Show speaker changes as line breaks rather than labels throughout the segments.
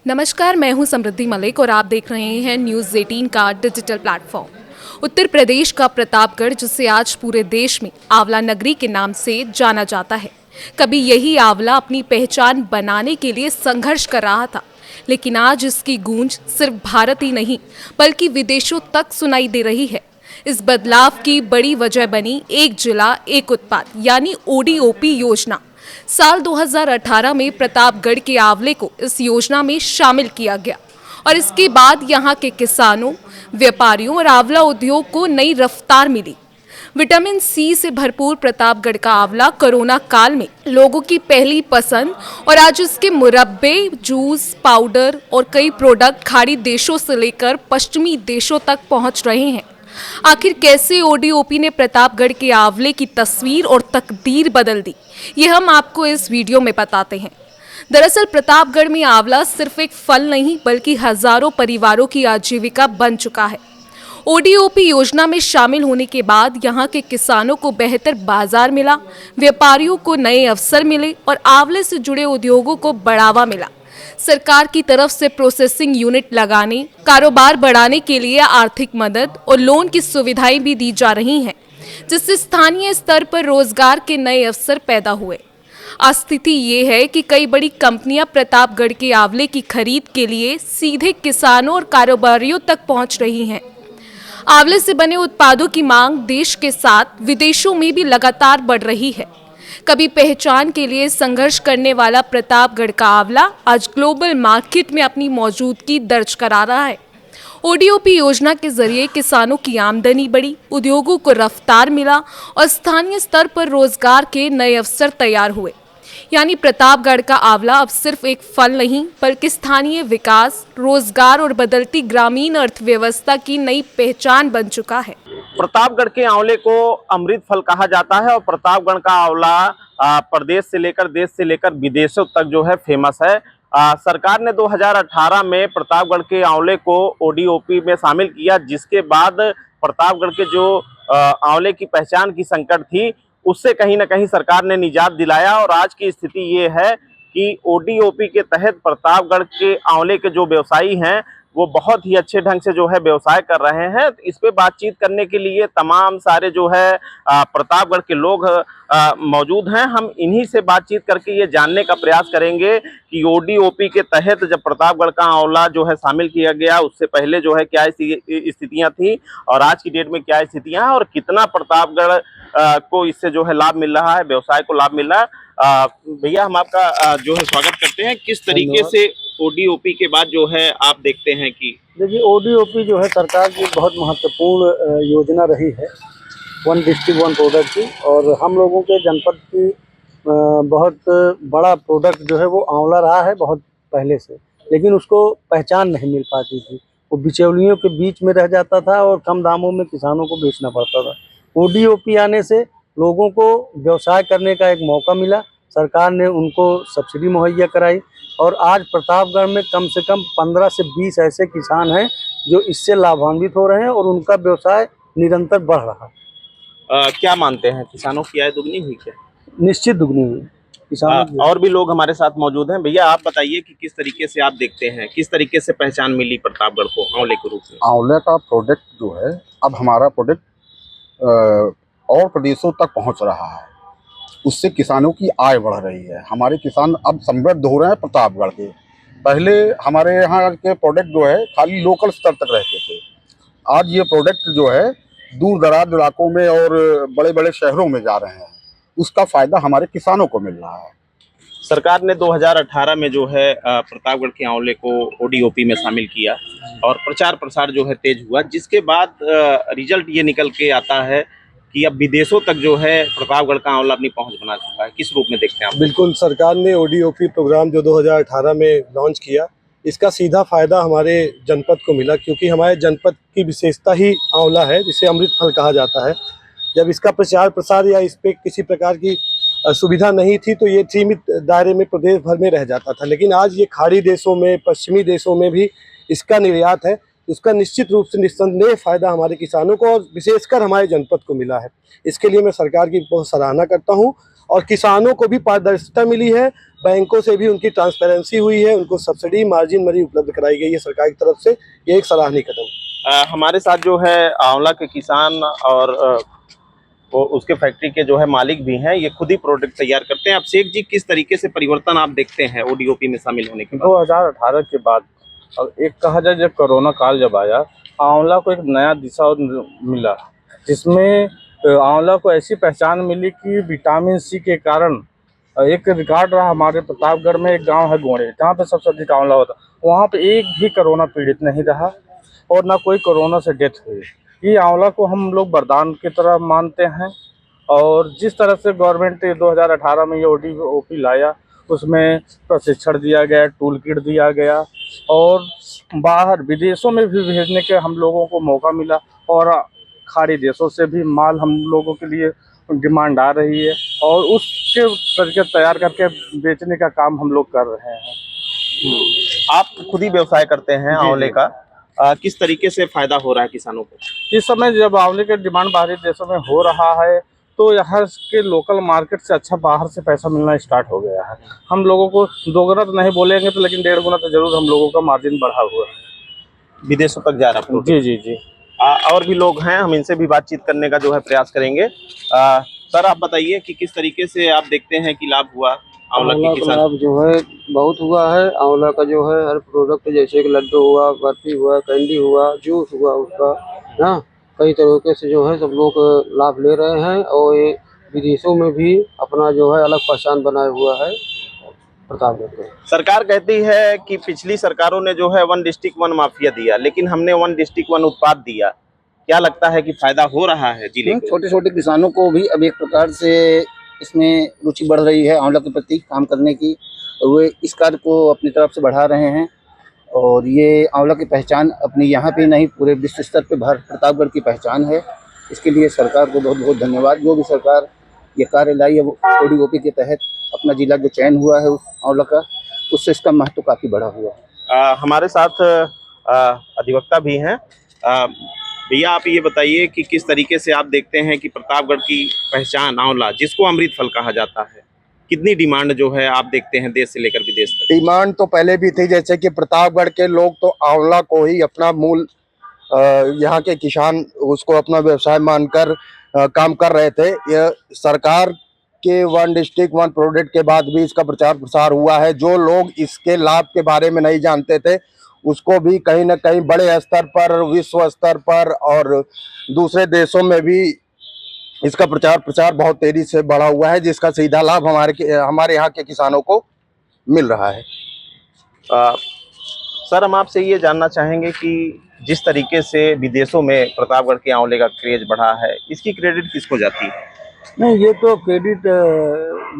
नमस्कार, मैं हूं समृद्धि मलिक और आप देख रहे हैं न्यूज़ 18 का डिजिटल प्लेटफॉर्म। उत्तर प्रदेश का प्रतापगढ़, जिसे आज पूरे देश में आंवला नगरी के नाम से जाना जाता है, कभी यही आंवला अपनी पहचान बनाने के लिए संघर्ष कर रहा था, लेकिन आज इसकी गूंज सिर्फ भारत ही नहीं बल्कि विदेशों तक सुनाई दे रही है। इस बदलाव की बड़ी वजह बनी एक जिला एक उत्पाद यानी ओडीओपी योजना। साल 2018 में प्रतापगढ़ के आंवले को इस योजना में शामिल किया गया और इसके बाद यहाँ के किसानों, व्यापारियों और आंवला उद्योग को नई रफ्तार मिली। विटामिन सी से भरपूर प्रतापगढ़ का आंवला कोरोना काल में लोगों की पहली पसंद और आज इसके मुरब्बे, जूस, पाउडर और कई प्रोडक्ट खाड़ी देशों से लेकर पश्चिमी देशों तक पहुंच रहे हैं। आखिर कैसे ओडीओपी ने प्रतापगढ़ के आंवले की तस्वीर और तकदीर बदल दी, ये हम आपको इस वीडियो में बताते हैं। दरअसल प्रतापगढ़ में आंवला सिर्फ एक फल नहीं बल्कि हजारों परिवारों की आजीविका बन चुका है। ओडीओपी योजना में शामिल होने के बाद यहाँ के किसानों को बेहतर बाजार मिला, व्यापारियों को नए अवसर मिले और आंवले से जुड़े उद्योगों को बढ़ावा मिला। सरकार की तरफ से प्रोसेसिंग यूनिट लगाने, कारोबार बढ़ाने के लिए आर्थिक मदद और लोन की सुविधाएं भी दी जा रही हैं, जिससे स्थानीय स्तर पर रोजगार के नए अवसर पैदा हुए। आज स्थिति ये है कि कई बड़ी कंपनियां प्रतापगढ़ के आंवले की खरीद के लिए सीधे किसानों और कारोबारियों तक पहुंच रही हैं। आंवले से बने उत्पादों की मांग देश के साथ विदेशों में भी लगातार बढ़ रही है। कभी पहचान के लिए संघर्ष करने वाला प्रतापगढ़ का आंवला आज ग्लोबल मार्केट में अपनी मौजूदगी दर्ज करा रहा है। ओडीओपी योजना के जरिए किसानों की आमदनी बढ़ी, उद्योगों को रफ्तार मिला और स्थानीय स्तर पर रोजगार के नए अवसर तैयार हुए। यानी प्रतापगढ़ का आंवला अब सिर्फ एक फल नहीं बल्कि स्थानीय विकास, रोजगार और बदलती ग्रामीण अर्थव्यवस्था की नई पहचान बन चुका है।
प्रतापगढ़ के आंवले को अमृत फल कहा जाता है और प्रतापगढ़ का आंवला प्रदेश से लेकर देश से लेकर विदेशों तक जो है फेमस है। सरकार ने 2018 में प्रतापगढ़ के आंवले को ओडीओपी में शामिल किया, जिसके बाद प्रतापगढ़ के जो आंवले की पहचान की संकट थी उससे कहीं ना कहीं सरकार ने निजात दिलाया और आज की स्थिति ये है कि ओडीओपी के तहत प्रतापगढ़ के आंवले के जो व्यवसायी हैं वो बहुत ही अच्छे ढंग से जो है व्यवसाय कर रहे हैं। इस पे बातचीत करने के लिए तमाम सारे जो है प्रतापगढ़ के लोग मौजूद हैं। हम इन्हीं से बातचीत करके ये जानने का प्रयास करेंगे कि ओडीओपी के तहत जब प्रतापगढ़ का आंवला जो है शामिल किया गया उससे पहले जो है क्या स्थितियां थी और आज की डेट में क्या स्थितियां हैं और कितना प्रतापगढ़ को इससे जो है लाभ मिल रहा है, व्यवसाय को लाभ मिल रहा है। भैया, हम आपका जो है स्वागत करते हैं। किस तरीके से ओडीओपी के बाद जो है आप देखते हैं कि
देखिए, ओडीओपी जो है सरकार की बहुत महत्वपूर्ण योजना रही है, वन डिस्ट्रिक्ट वन प्रोडक्ट की। और हम लोगों के जनपद की बहुत बड़ा प्रोडक्ट जो है वो आंवला रहा है बहुत पहले से, लेकिन उसको पहचान नहीं मिल पाती थी। वो बिचौलियों के बीच में रह जाता था और कम दामों में किसानों को बेचना पड़ता था। ओडीओपी आने से लोगों को व्यवसाय करने का एक मौका मिला, सरकार ने उनको सब्सिडी मुहैया कराई और आज प्रतापगढ़ में कम से कम 15 से 20 ऐसे किसान हैं जो इससे लाभान्वित हो रहे हैं और उनका व्यवसाय निरंतर बढ़ रहा है।
क्या मानते हैं, किसानों की आय दुगनी हुई क्या?
निश्चित दुगनी हुई किसानों की।
और भी लोग हमारे साथ मौजूद हैं। भैया, आप बताइए कि किस तरीके से आप देखते हैं, किस तरीके से पहचान मिली प्रतापगढ़ को आंवले के रूप में?
आंवले का प्रोडक्ट जो है, अब हमारा प्रोडक्ट और प्रदेशों तक पहुंच रहा है, उससे किसानों की आय बढ़ रही है। हमारे किसान अब समृद्ध हो रहे हैं प्रतापगढ़ के। पहले हमारे यहाँ के प्रोडक्ट जो है खाली लोकल स्तर तक रहते थे, आज ये प्रोडक्ट जो है दूर दराज इलाकों में और बड़े बड़े शहरों में जा रहे हैं। उसका फ़ायदा हमारे किसानों को मिल रहा है।
सरकार ने 2018 में जो है प्रतापगढ़ के आंवले को ओडीओपी में शामिल किया और प्रचार प्रसार जो है तेज हुआ, जिसके बाद रिजल्ट ये निकल के आता है कि अब विदेशों तक जो है प्रतापगढ़ का आंवला अपनी पहुंच बना चुका है। किस रूप में देखते हैं आप?
बिल्कुल, सरकार ने ओडीओपी प्रोग्राम जो 2018 में लॉन्च किया, इसका सीधा फायदा हमारे जनपद को मिला, क्योंकि हमारे जनपद की विशेषता ही आंवला है, जिसे अमृत फल कहा जाता है। जब इसका प्रचार प्रसार या इस पे किसी प्रकार की सुविधा नहीं थी तो ये सीमित दायरे में प्रदेश भर में रह जाता था, लेकिन आज ये खाड़ी देशों में, पश्चिमी देशों में भी इसका निर्यात है। इसका निश्चित रूप से निस्संदेह फायदा हमारे किसानों को और विशेषकर हमारे जनपद को मिला है। इसके लिए मैं सरकार की बहुत सराहना करता हूं और किसानों को भी पारदर्शिता मिली है, बैंकों से भी उनकी ट्रांसपेरेंसी हुई है, उनको सब्सिडी मार्जिन मनी उपलब्ध कराई गई है सरकार की तरफ से। ये एक सराहनीय कदम है।
हमारे साथ जो है आंवला के किसान और वो उसके फैक्ट्री के जो है मालिक भी हैं, ये खुद ही प्रोडक्ट तैयार करते हैं। अब शेख जी, किस तरीके से परिवर्तन आप देखते हैं ओडीओपी में शामिल होने के बाद?
2018 के बाद और एक कहा जाए जब कोरोना काल जब आया, आंवला को एक नया दिशा मिला, जिसमें आंवला को ऐसी पहचान मिली कि विटामिन सी के कारण एक रिकॉर्ड रहा। हमारे प्रतापगढ़ में एक गांव है गोड़े, जहाँ पे सबसे अधिक आंवला होता, वहाँ पे एक भी कोरोना पीड़ित नहीं रहा और ना कोई कोरोना से डेथ हुई। ये आंवला को हम लोग वरदान की तरह मानते हैं। और जिस तरह से गवर्नमेंट 2018 में ये ओडीओपी लाया, उसमें प्रशिक्षण दिया गया, टूल किट दिया गया और बाहर विदेशों में भी भेजने के हम लोगों को मौका मिला और खाड़ी देशों से भी माल हम लोगों के लिए डिमांड आ रही है और उसके तरीके तैयार करके बेचने का काम हम लोग कर रहे हैं।
आप खुद ही व्यवसाय करते हैं आंवले का, किस तरीके से फायदा हो रहा है किसानों को?
इस समय जब आंवले के डिमांड बाहरी देशों में हो रहा है, तो यहाँ के लोकल मार्केट से अच्छा बाहर से पैसा मिलना स्टार्ट हो गया है। हम लोगों को 2 गुना तो नहीं बोलेंगे तो, लेकिन 1.5 गुना तो जरूर हम लोगों का मार्जिन बढ़ा हुआ है।
विदेशों तक जा रहा है?
जी जी जी।
और भी लोग हैं, हम इनसे भी बातचीत करने का जो है प्रयास करेंगे। सर, आप बताइए कि किस तरीके से आप देखते हैं कि लाभ हुआ आंवला के
आंवला का
किसान?
लाभ जो है बहुत हुआ है। आंवला का जो है हर प्रोडक्ट, जैसे कि लड्डू हुआ, बर्फी हुआ, कैंडी हुआ, जूस हुआ उसका ना, कई तरीके से जो है सब लोग लाभ ले रहे हैं और ये विदेशों में भी अपना जो है अलग पहचान बनाया हुआ है प्रतापगढ़ में।
सरकार कहती है कि पिछली सरकारों ने जो है 1 डिस्ट्रिक्ट 1 माफिया दिया, लेकिन हमने 1 डिस्ट्रिक्ट 1 उत्पाद दिया। क्या लगता है कि फायदा हो रहा है जिले को?
छोटे छोटे किसानों को भी अब एक प्रकार से इसमें रुचि बढ़ रही है आंवला के प्रति काम करने की, और वे इस कार्य को अपनी तरफ से बढ़ा रहे हैं। और ये आंवला की पहचान अपनी यहाँ पे नहीं, पूरे विश्व स्तर पे प्रतापगढ़ की पहचान है। इसके लिए सरकार को बहुत बहुत धन्यवाद। जो भी सरकार ये कार्य लाई है, वो ओडीओपी के तहत अपना जिला जो चयन हुआ है उस आंवला का, उससे इसका महत्व काफ़ी बढ़ा हुआ है।
हमारे साथ अधिवक्ता भी हैं। भैया, आप ये बताइए कि किस तरीके से आप देखते हैं कि प्रतापगढ़ की पहचान आंवला, जिसको अमृत फल कहा जाता है, कितनी डिमांड जो है आप देखते हैं देश से लेकर विदेश तक?
डिमांड तो पहले भी थी, जैसे कि प्रतापगढ़ के लोग तो आंवला को ही अपना मूल, यहाँ के किसान उसको अपना व्यवसाय मानकर काम कर रहे थे। यह सरकार के 1 डिस्ट्रिक्ट 1 प्रोडक्ट के बाद भी इसका प्रचार प्रसार हुआ है। जो लोग इसके लाभ के बारे में नहीं जानते थे, उसको भी कहीं ना कहीं बड़े स्तर पर, विश्व स्तर पर और दूसरे देशों में भी इसका प्रचार प्रसार बहुत तेजी से बढ़ा हुआ है, जिसका सीधा लाभ हमारे यहाँ के किसानों को मिल रहा है।
सर, हम आपसे ये जानना चाहेंगे कि जिस तरीके से विदेशों में प्रतापगढ़ के आंवले का क्रेज बढ़ा है, इसकी क्रेडिट किसको जाती है?
नहीं, ये तो क्रेडिट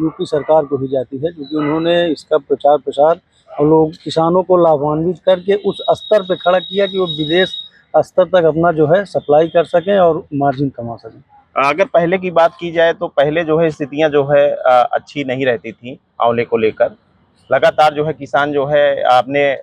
यूपी सरकार को ही जाती है, क्योंकि उन्होंने इसका प्रचार प्रसार और लोग किसानों को लाभान्वित करके उस स्तर पे खड़ा किया कि वो विदेश स्तर तक अपना जो है सप्लाई कर सकें और मार्जिन कमा सकें।
अगर पहले की बात की जाए तो पहले जो है स्थितियां जो है अच्छी नहीं रहती थी आंवले को लेकर। लगातार जो है किसान जो है अपने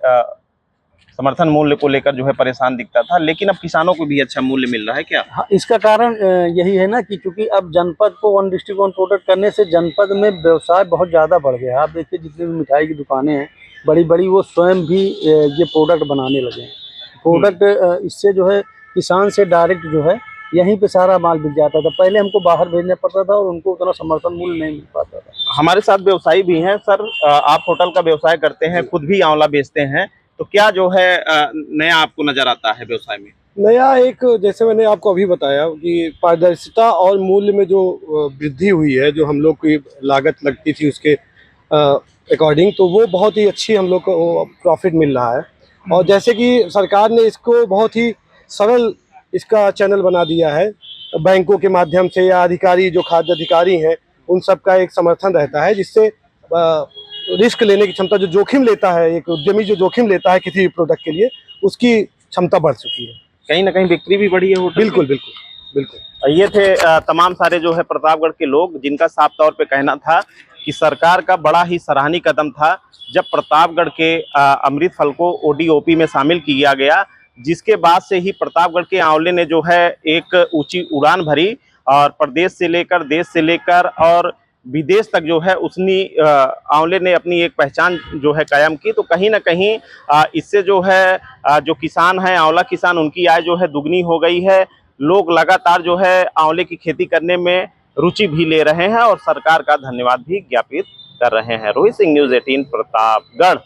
समर्थन मूल्य को लेकर जो है परेशान दिखता था, लेकिन अब किसानों को भी अच्छा मूल्य मिल रहा है क्या?
हाँ, इसका कारण यही है ना कि चूंकि अब जनपद को 1 डिस्ट्रिक्ट 1 प्रोडक्ट करने से जनपद में व्यवसाय बहुत ज़्यादा बढ़ गया है। आप देखिए, जितनी भी मिठाई की दुकानें हैं बड़ी बड़ी, वो स्वयं भी ये प्रोडक्ट बनाने लगे हैं। प्रोडक्ट इससे जो है किसान से डायरेक्ट जो है यहीं पे सारा माल बिक जाता था। पहले हमको बाहर भेजना पड़ता था और उनको उतना समर्थन मूल्य नहीं मिल पाता था।
हमारे साथ व्यवसायी भी हैं। सर, आप होटल का व्यवसाय करते हैं, खुद भी आंवला बेचते हैं, तो क्या जो है नया आपको नजर आता है व्यवसाय में?
नया एक, जैसे मैंने आपको अभी बताया कि पारदर्शिता और मूल्य में जो वृद्धि हुई है, जो हम लोग की लागत लगती थी उसके अकॉर्डिंग, तो वो बहुत ही अच्छी हम लोग को प्रॉफिट मिल रहा है। और जैसे कि सरकार ने इसको बहुत ही सरल इसका चैनल बना दिया है, बैंकों के माध्यम से या अधिकारी जो खाद्य अधिकारी हैं उन सब का एक समर्थन रहता है, जिससे रिस्क लेने की क्षमता, जो जोखिम लेता है एक उद्यमी, जो जोखिम लेता है किसी भी प्रोडक्ट के लिए, उसकी क्षमता बढ़ चुकी है।
कहीं ना कहीं बिक्री भी बढ़ी है होटल?
बिल्कुल बिल्कुल बिल्कुल।
ये थे तमाम सारे जो है प्रतापगढ़ के लोग, जिनका साफ तौर पे कहना था कि सरकार का बड़ा ही सराहनीय कदम था जब प्रतापगढ़ के अमृत फल को ओडीओपी में शामिल किया गया, जिसके बाद से ही प्रतापगढ़ के आंवले ने जो है एक ऊंची उड़ान भरी और प्रदेश से लेकर, देश से लेकर और विदेश तक जो है उसने आंवले ने अपनी एक पहचान जो है कायम की। तो कहीं ना कहीं इससे जो है जो किसान हैं, आंवला किसान, उनकी आय जो है दुगनी हो गई है। लोग लगातार जो है आंवले की खेती करने में रुचि भी ले रहे हैं और सरकार का धन्यवाद भी ज्ञापित कर रहे हैं। रोहित सिंह, न्यूज़ 18 प्रतापगढ़।